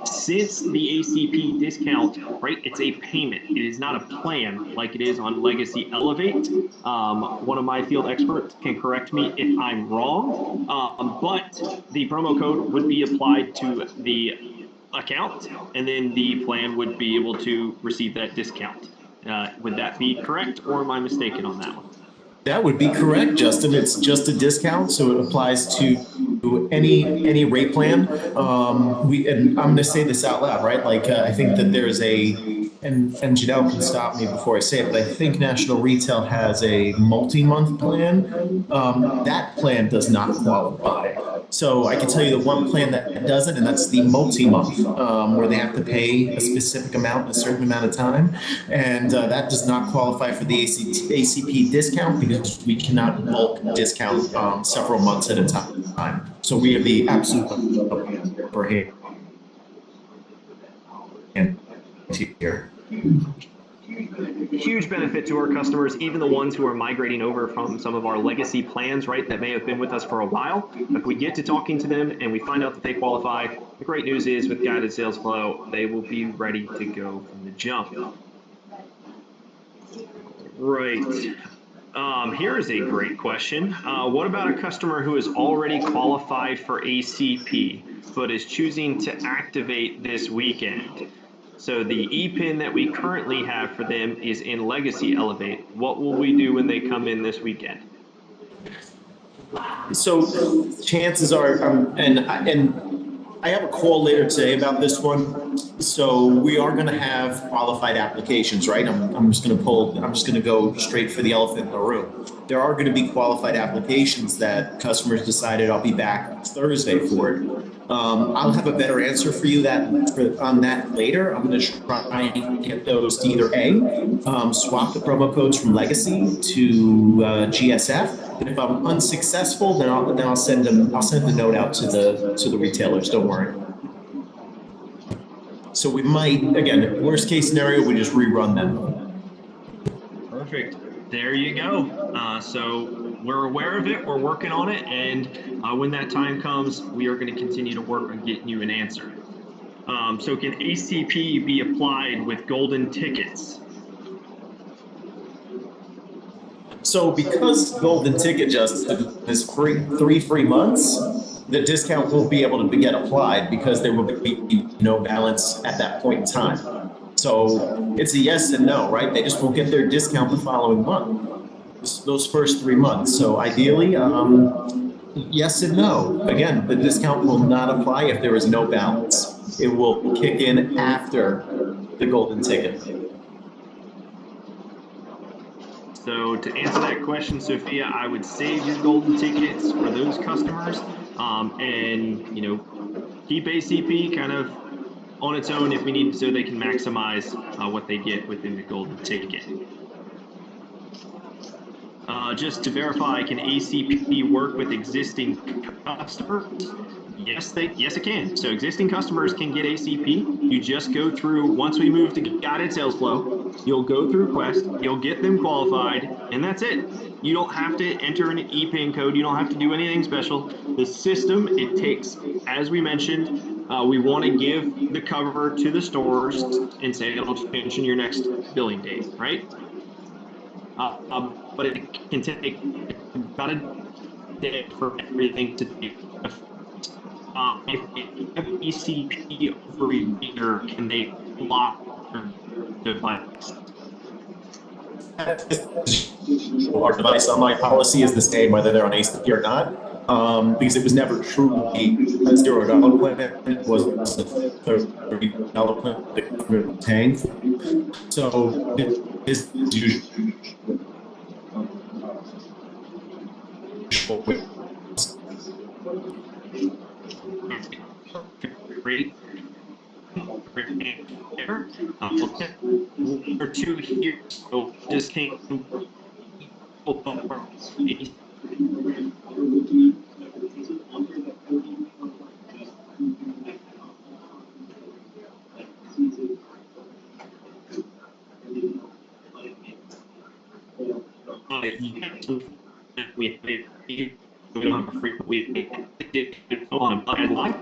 Speaker 1: Since the ACP discount, right, it's a payment. It is not a plan like it is on Legacy Elevate. One of my field experts can correct me if I'm wrong, but the promo code would be applied to the account, and then the plan would be able to receive that discount. Would that be correct, or am I mistaken on that one?
Speaker 2: That would be correct, Justin. It's just a discount, so it applies to any rate plan. And I'm going to say this out loud, right? Like I think that there's and Janelle can stop me before I say it, but I think National Retail has a multi-month plan. That plan does not qualify So I can tell you the one plan that doesn't, and that's the multi-month, where they have to pay a specific amount in a certain amount of time. And that does not qualify for the ACP discount because we cannot bulk discount several months at a time. So we have the absolute upper hand here.
Speaker 1: Huge benefit to our customers, even the ones who are migrating over from some of our legacy plans, right, that may have been with us for a while. If we get to talking to them and we find out that they qualify, the great news is with guided sales flow, they will be ready to go from the jump. Right. Here is a great question. What about a customer who is already qualified for ACP, but is choosing to activate this weekend? So the ePIN that we currently have for them is in Legacy Elevate. What will we do when they come in this weekend?
Speaker 2: So chances are, and I have a call later today about this one. So we are going to have qualified applications, right? I'm just going to go straight for the elephant in the room. There are going to be qualified applications that customers decided I'll be back Thursday for it. I'll have a better answer for you on that later. I'm going to try and get those to either swap the promo codes from Legacy to GSF. And if I'm unsuccessful, then I'll send the note out to the retailers. Don't worry. So we might, again, worst case scenario, we just rerun them.
Speaker 1: Perfect. There you go. So we're aware of it, we're working on it, and when that time comes, we are going to continue to work on getting you an answer. So can ACP be applied with golden tickets?
Speaker 2: So because golden ticket just is three free months, the discount won't be able to get applied because there will be no balance at that point in time. So it's a yes and no, right? They just won't get their discount the following month, those first 3 months. So ideally, yes and no. Again, the discount will not apply if there is no balance. It will kick in after the golden ticket.
Speaker 1: So to answer that question, Sophia, I would save your golden tickets for those customers, and keep ACP kind of on its own if we need, so they can maximize what they get within the golden ticket. Just to verify, can ACP work with existing customers? Yes, it can. So existing customers can get ACP. You just go through, once we move to guided sales flow, you'll go through Quest, you'll get them qualified, and that's it. You don't have to enter an ePIN code. You don't have to do anything special. The system, it takes, as we mentioned, we want to give the cover to the stores and say it'll mention your next billing date, right? But it can take about a day for everything to take effect. If you have ACP over a year, can they block your device?
Speaker 2: Our device on my policy is the same whether they're on ACP or not, because it was never truly a $0 plan. It was a $30 plan that we were paying. So it is usually
Speaker 1: great. Or two here, so just can't.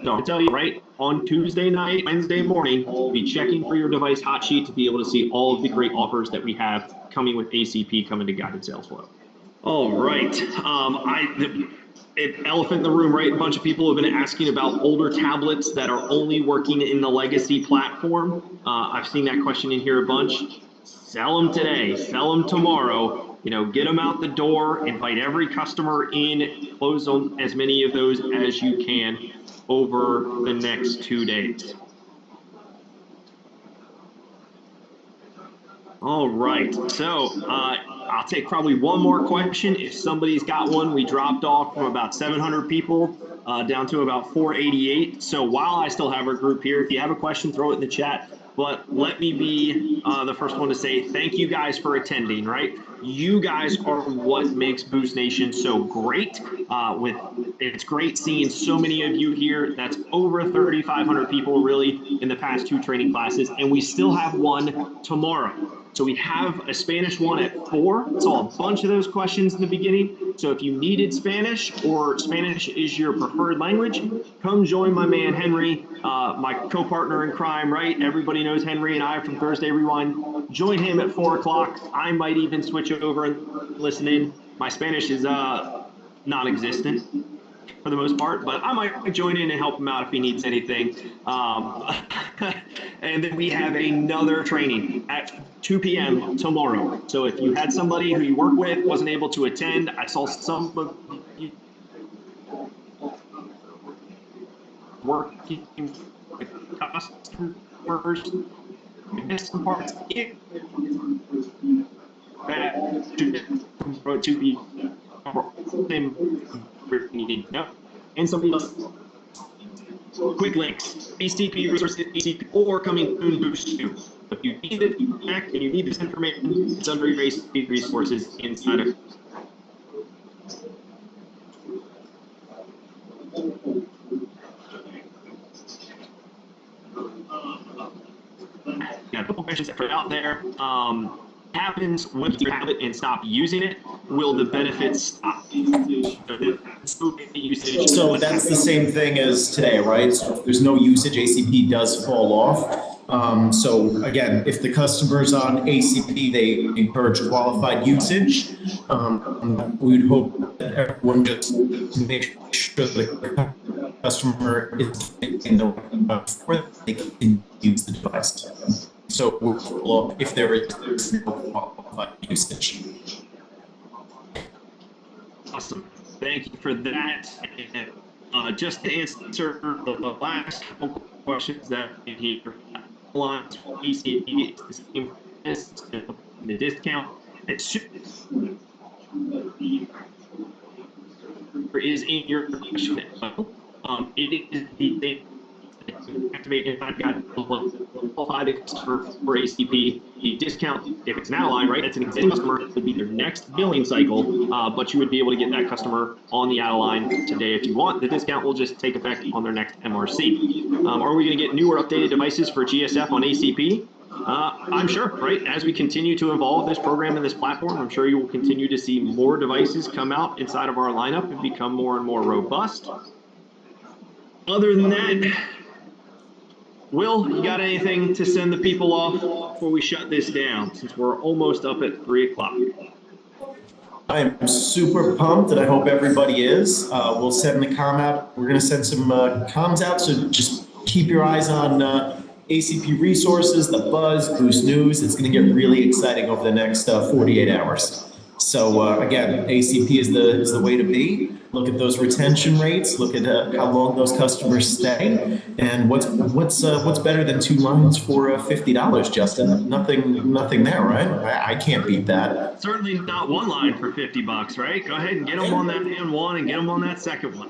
Speaker 1: I'll tell you, right, on Tuesday night, Wednesday morning, be checking for your device hot sheet to be able to see all of the great offers that we have coming with ACP coming to guided sales flow. All right. Elephant in the room, right? A bunch of people have been asking about older tablets that are only working in the legacy platform. I've seen that question in here a bunch. Sell them today, sell them tomorrow. Get them out the door, invite every customer in, close on as many of those as you can over the next 2 days. All right, so I'll take probably one more question. If somebody's got one, we dropped off from about 700 people down to about 488. So while I still have our group here, if you have a question, throw it in the chat. But let me be the first one to say thank you guys for attending, right? You guys are what makes Boost Nation so great. It's great seeing so many of you here. That's over 3,500 people really in the past 2 training classes, and we still have one tomorrow. So we have a Spanish one at 4. Saw a bunch of those questions in the beginning. So if you needed Spanish or Spanish is your preferred language, come join my man Henry, my co-partner in crime, right? Everybody knows Henry and I from Thursday Rewind. Join him at 4 o'clock. I might even switch over and listen in. My Spanish is non-existent for the most part, but I might join in and help him out if he needs anything. And then we have another training at 2 p.m. tomorrow. So if you had somebody who you work with wasn't able to attend, I saw some of you working with customers, missed some parts. To be needed, no, and somebody else. Quick links: ACP resources, ACP, or coming soon Boost 2. If you need it back and you need this information, it's under your ACP resources inside of. Got a couple questions that are out there. Happens when you have it and stop using it? Will the benefits stop?
Speaker 2: So that's the same thing as today, right? So if there's no usage, ACP does fall off. So again, if the customer's on ACP, they encourage qualified usage. We'd hope that everyone just make sure the customer is in the where they can use the device. So we'll follow up if there is no qualified usage.
Speaker 1: Awesome. Thank you for that. And, just to answer the last couple questions that in here, lines ACP is the same the discount. It should is in your question. It is the activate if I've got qualify the customer for ACP. The discount, if it's an out-of-line, right, that's an existing customer, would be their next billing cycle, but you would be able to get that customer on the out-of-line today if you want. The discount will just take effect on their next MRC. Are we going to get newer updated devices for GSF on ACP? I'm sure, right? As we continue to evolve this program and this platform, I'm sure you will continue to see more devices come out inside of our lineup and become more and more robust. Other than that, Will, you got anything to send the people off before we shut this down, since we're almost up at 3 o'clock?
Speaker 2: I am super pumped, and I hope everybody is. We'll send the comm out. We're going to send some comms out, so just keep your eyes on ACP resources, the buzz, Boost News. It's going to get really exciting over the next 48 hours. So again, ACP is the way to be. Look at those retention rates. Look at how long those customers stay, and what's better than 2 lines for $50, Justin? Nothing there, right? I can't beat that.
Speaker 1: Certainly not 1 line for $50, right? Go ahead and get them on that man one and get them on that second one.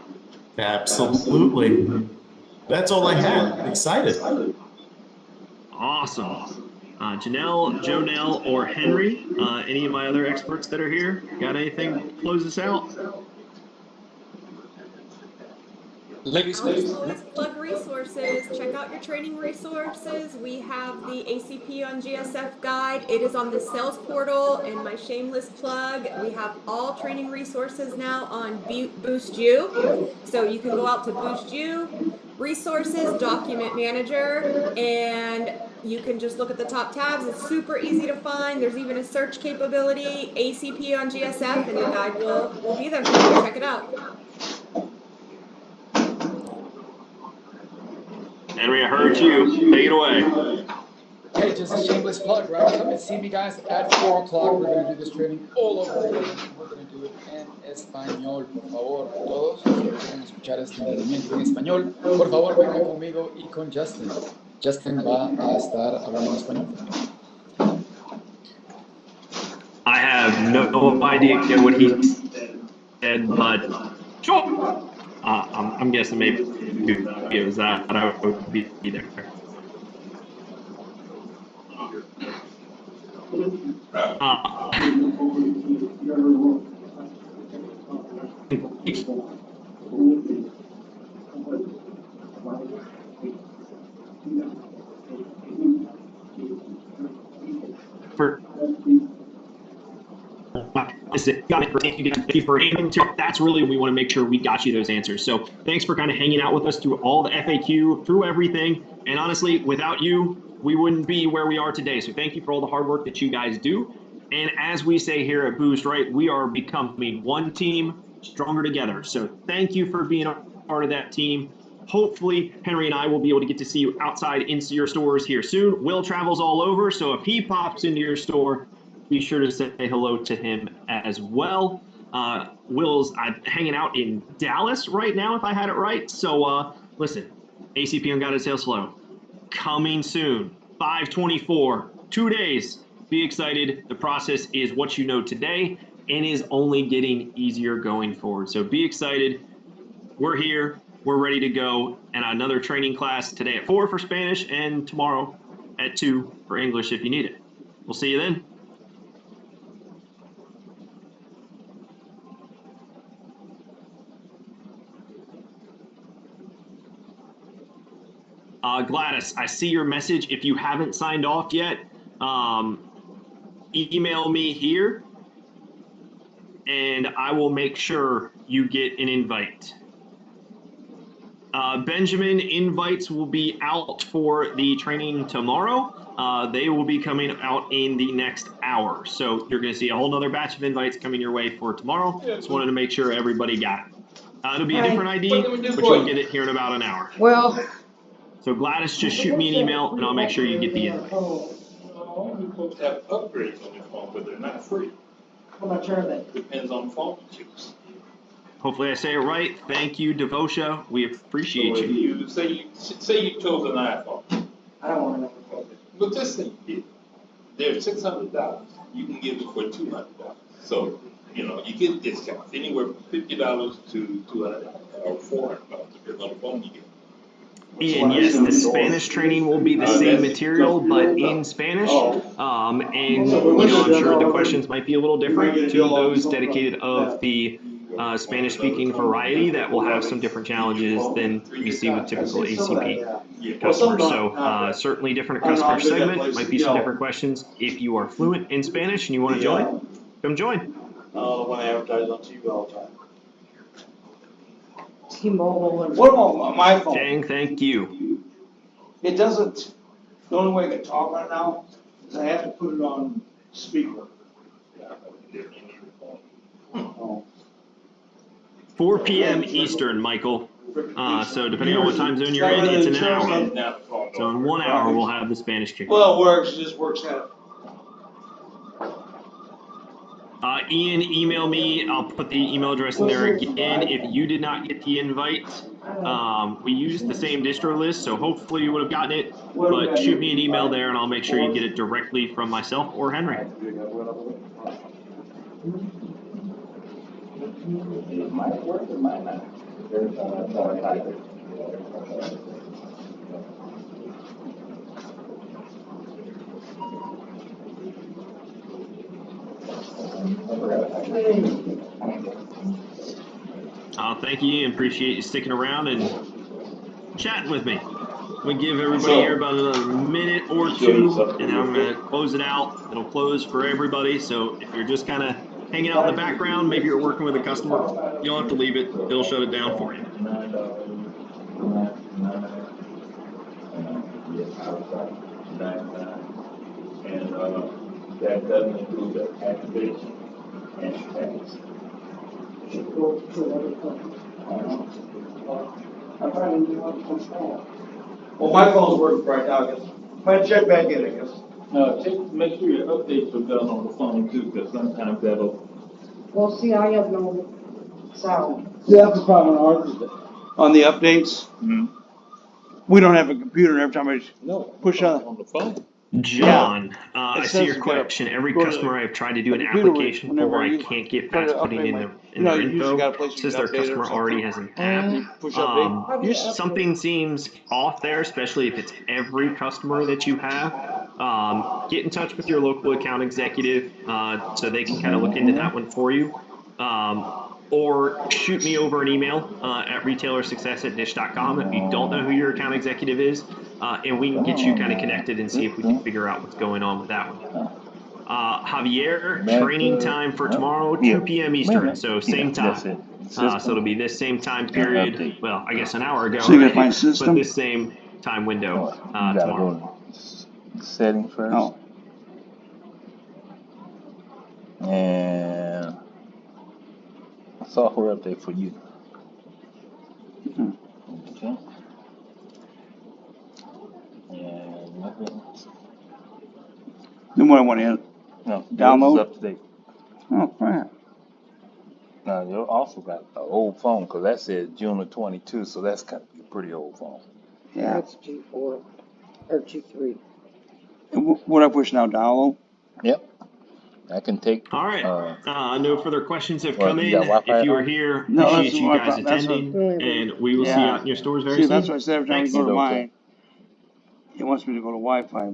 Speaker 2: Absolutely. That's all I had. Excited.
Speaker 1: Awesome. Janelle, Jonelle, or Henry, any of my other experts that are here, got anything to close us out?
Speaker 3: Ladies, let's plug resources. Check out your training resources. We have the ACP on GSF guide. It is on the sales portal, and my shameless plug, we have all training resources now on Boost You. So you can go out to Boost You, resources, document manager, and you can just look at the top tabs. It's super easy to find. There's even a search capability, ACP on GSF, and the guide will be there for you. Check it out.
Speaker 1: Henry, I heard you. Take it away.
Speaker 4: Hey, just a shameless plug, right? Come and see me, guys, at 4 o'clock. We're going to do this training all over again. We're going to do it en español, por favor. Todos quieren escuchar este entrenamiento en español. Por favor, vengan conmigo y con Justin. Justin va a estar hablando en español.
Speaker 1: I have no idea what he said, but sure. I'm guessing maybe it was that I would be there. That's really we want to make sure we got you those answers. So thanks for kind of hanging out with us through all the FAQ, through everything. And honestly, without you, we wouldn't be where we are today. So thank you for all the hard work that you guys do. And as we say here at Boost, right, we are becoming one team, stronger together. So thank you for being a part of that team. Hopefully, Henry and I will be able to get to see you outside into your stores here soon. Will travels all over, so if he pops into your store, be sure to say hello to him as well. Will's hanging out in Dallas right now, if I had it right. So listen, ACP Unguided Sales Flow, coming soon, 5/24, 2 days. Be excited. The process is what you know today and is only getting easier going forward. So be excited. We're here. We're ready to go. And another training class today at 4 for Spanish and tomorrow at 2 for English if you need it. We'll see you then. Gladys, I see your message. If you haven't signed off yet, email me here and I will make sure you get an invite. Benjamin, invites will be out for the training tomorrow. They will be coming out in the next hour. So you're going to see a whole nother batch of invites coming your way for tomorrow. Just wanted to make sure everybody got it. It'll be a different ID, but you'll get it here in about an hour.
Speaker 5: Well,
Speaker 1: so Gladys, just shoot me an email and I'll make sure you get the invite.
Speaker 6: Folks have upgrades on their phone, but they're not free.
Speaker 5: how much are they?
Speaker 6: Depends on phone you choose.
Speaker 1: Hopefully I say it right. Thank you, Devosha. We appreciate
Speaker 6: So if
Speaker 1: you.
Speaker 6: you say you chose an iPhone,
Speaker 5: I don't want to know.
Speaker 6: but this thing you did, they're $600. You can get it for $200. So you get discounts anywhere from $50 to $200 or $400, depending on the phone you get.
Speaker 1: Ian, yes, the Spanish training will be the same material, but in Spanish. And I'm sure the questions might be a little different to those dedicated of the Spanish-speaking variety that will have some different challenges than we see with typical ACP customers. So certainly different customer segment, might be some different questions. If you are fluent in Spanish and you want to join, come join.
Speaker 7: When I advertise on TV all the time.
Speaker 5: T-Mobile and.
Speaker 7: What about my phone?
Speaker 1: Dang, thank you.
Speaker 7: It doesn't, the only way I can talk right now is I have to put it on speaker. Oh.
Speaker 1: 4 p.m. Eastern, Michael. So depending on what time zone you're in, it's an hour. So in 1 hour, we'll have the Spanish kick.
Speaker 7: Well, it works, it just works out.
Speaker 1: Ian, email me. I'll put the email address in there again. If you did not get the invite, we used the same distro list, so hopefully you would have gotten it. But shoot me an email there, and I'll make sure you get it directly from myself or Henry.
Speaker 8: It might work, it might not.
Speaker 1: Thank you, Ian. Appreciate you sticking around and chatting with me. We give everybody here about another minute or two, and then I'm going to close it out. It'll close for everybody. So if you're just kind of hanging out in the background, maybe you're working with a customer, you don't have to leave it. It'll shut it down for you.
Speaker 8: And that doesn't include the activation and tax.
Speaker 7: Well, my phone's working right now, I guess. Might check back in, I guess.
Speaker 8: Make sure your updates are done on the phone too, because sometimes that'll.
Speaker 5: Well, see, I have no sound.
Speaker 7: Yeah, that's the problem on ours. On the updates, we don't have a computer, and every time I
Speaker 8: No.
Speaker 7: push on.
Speaker 8: On the phone.
Speaker 1: John, I
Speaker 7: It
Speaker 1: see
Speaker 7: says
Speaker 1: your
Speaker 7: you gotta
Speaker 1: question. Every
Speaker 7: go to
Speaker 1: customer I've tried to do an
Speaker 7: the computer
Speaker 1: application
Speaker 7: whenever
Speaker 1: for, I
Speaker 7: you
Speaker 1: can't get
Speaker 7: try to
Speaker 1: past putting
Speaker 7: update
Speaker 1: in
Speaker 7: my-
Speaker 1: their
Speaker 7: you know, you
Speaker 1: info.
Speaker 7: usually got a place you
Speaker 1: Says
Speaker 7: can
Speaker 1: their
Speaker 7: update it or
Speaker 1: customer already
Speaker 7: something.
Speaker 1: has an
Speaker 7: You
Speaker 1: app.
Speaker 7: push update.
Speaker 1: Something seems off there, especially if it's every customer that you have. Get in touch with your local account executive so they can kind of look into that one for you. Or shoot me over an email at retailersuccess@dish.com if you don't know who your account executive is, and we can get you kind of connected and see if we can figure out what's going on with that one. Javier, training time for tomorrow, 2 p.m. Eastern, so same time. So it'll be this same time period. Well, I guess an hour ago,
Speaker 7: So you got
Speaker 1: right?
Speaker 7: my system?
Speaker 1: But this same time window tomorrow.
Speaker 9: Settings first.
Speaker 7: Oh.
Speaker 9: And software update for you. Okay. And nothing.
Speaker 7: Then what I want to
Speaker 9: No,
Speaker 7: Download?
Speaker 9: it's up to date.
Speaker 7: oh crap.
Speaker 9: Now you also got an old phone because that says June of 22, so that's kind of a pretty old phone.
Speaker 7: Yeah.
Speaker 5: That's G4 or G3.
Speaker 7: And what I push now, download?
Speaker 9: Yep. I can take.
Speaker 1: All right. No further questions have
Speaker 9: Well,
Speaker 1: come
Speaker 9: you
Speaker 1: in.
Speaker 9: got Wi-Fi
Speaker 1: If you are
Speaker 9: on?
Speaker 1: here,
Speaker 7: No,
Speaker 1: appreciate
Speaker 7: that's
Speaker 1: you
Speaker 7: what I
Speaker 1: guys
Speaker 7: thought. That's what-
Speaker 1: attending, and we will see you
Speaker 7: Yeah.
Speaker 1: out in your stores very
Speaker 7: See,
Speaker 1: soon.
Speaker 7: that's what I said every time
Speaker 1: Thanks.
Speaker 7: you go to
Speaker 9: Okay.
Speaker 7: mine. It wants me to go to Wi-Fi.